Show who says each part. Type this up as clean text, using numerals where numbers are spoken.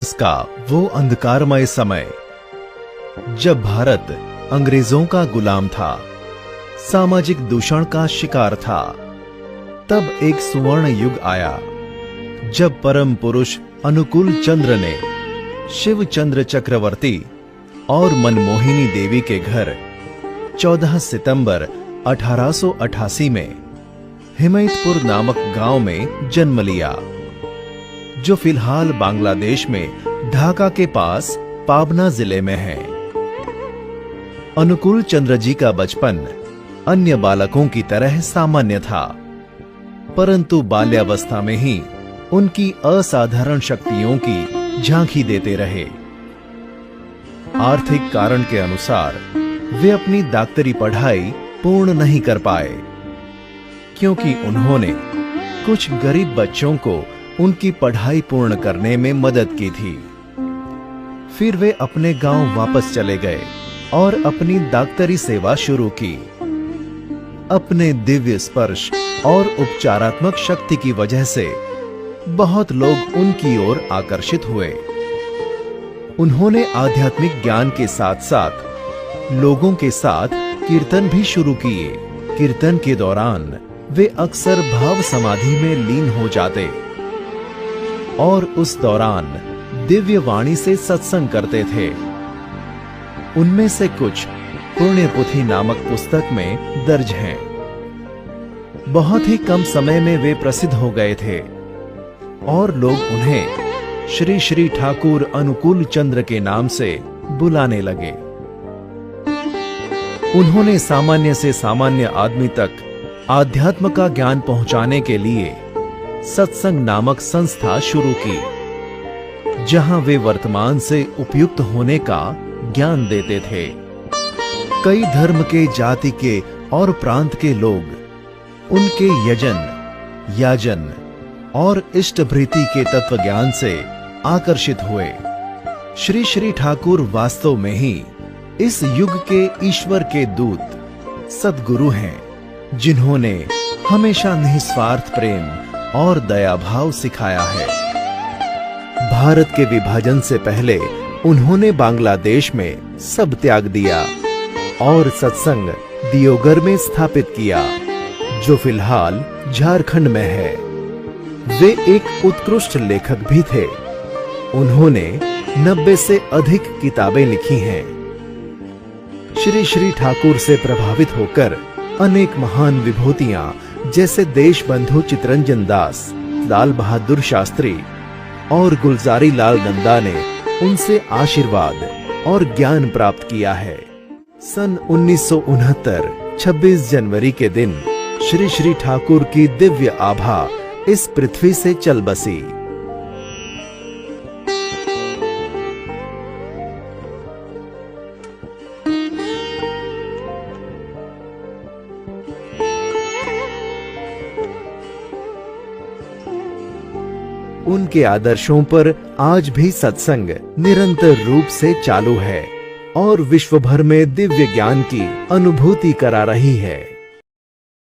Speaker 1: इसका वो अंधकारमय समय जब भारत अंग्रेजों का गुलाम था, सामाजिक दूषण का शिकार था, तब एक सुवर्ण युग आया जब परम पुरुष अनुकूल चंद्र ने शिव चंद्र चक्रवर्ती और मनमोहिनी देवी के घर 14 सितंबर 1888 में हिमयतपुर नामक गांव में जन्म लिया, जो फिलहाल बांग्लादेश में ढाका के पास पाबना जिले में है। अनुकूल चंद्र जी का बचपन अन्य बालकों की तरह सामान्य था, परंतु बाल्यावस्था में ही उनकी असाधारण शक्तियों की झांकी देते रहे। आर्थिक कारण के अनुसार वे अपनी डॉक्टरी पढ़ाई पूर्ण नहीं कर पाए, क्योंकि उन्होंने कुछ गरीब बच्चों को उनकी पढ़ाई पूर्ण करने में मदद की थी। फिर वे अपने गांव वापस चले गए और अपनी डॉक्टरी सेवा शुरू की। अपने दिव्य स्पर्श और उपचारात्मक शक्ति की वजह से बहुत लोग उनकी ओर आकर्षित हुए। उन्होंने आध्यात्मिक ज्ञान के साथ साथ लोगों के साथ कीर्तन भी शुरू किए। कीर्तन के दौरान वे अक्सर भाव समाधि में लीन हो जाते और उस दौरान दिव्य वाणी से सत्संग करते थे। उनमें से कुछ पुण्य पोथी नामक पुस्तक में दर्ज हैं। बहुत ही कम समय में वे प्रसिद्ध हो गए थे और लोग उन्हें श्री श्री ठाकुर अनुकूल चंद्र के नाम से बुलाने लगे। उन्होंने सामान्य से सामान्य आदमी तक आध्यात्म का ज्ञान पहुंचाने के लिए सत्संग नामक संस्था शुरू की, जहां वे वर्तमान से उपयुक्त होने का ज्ञान देते थे। कई धर्म के, जाति के और प्रांत के लोग उनके यजन, याजन और इष्टभृति के तत्व ज्ञान से आकर्षित हुए। श्री श्री ठाकुर वास्तव में ही इस युग के ईश्वर के दूत, सद्गुरु हैं, जिन्होंने हमेशा निस्वार्थ प्रेम और दया भाव सिखाया है। भारत के विभाजन से पहले उन्होंने बांग्लादेश में सब त्याग दिया और सत्संग दियोगर में स्थापित किया, जो फिलहाल झारखंड में है। वे एक उत्कृष्ट लेखक भी थे। उन्होंने 90 से अधिक किताबें लिखी हैं। श्री श्री ठाकुर से प्रभावित होकर अनेक महान विभूतियां जैसे देशबंधु चितरंजन दास, लाल बहादुर शास्त्री और गुलजारी लाल नंदा ने उनसे आशीर्वाद और ज्ञान प्राप्त किया है। सन 1969 26 जनवरी के दिन श्री श्री ठाकुर की दिव्य आभा इस पृथ्वी से चल बसी। उनके आदर्शों पर आज भी सत्संग निरंतर रूप से चालू है और विश्व भर में दिव्य ज्ञान की अनुभूति करा रही है।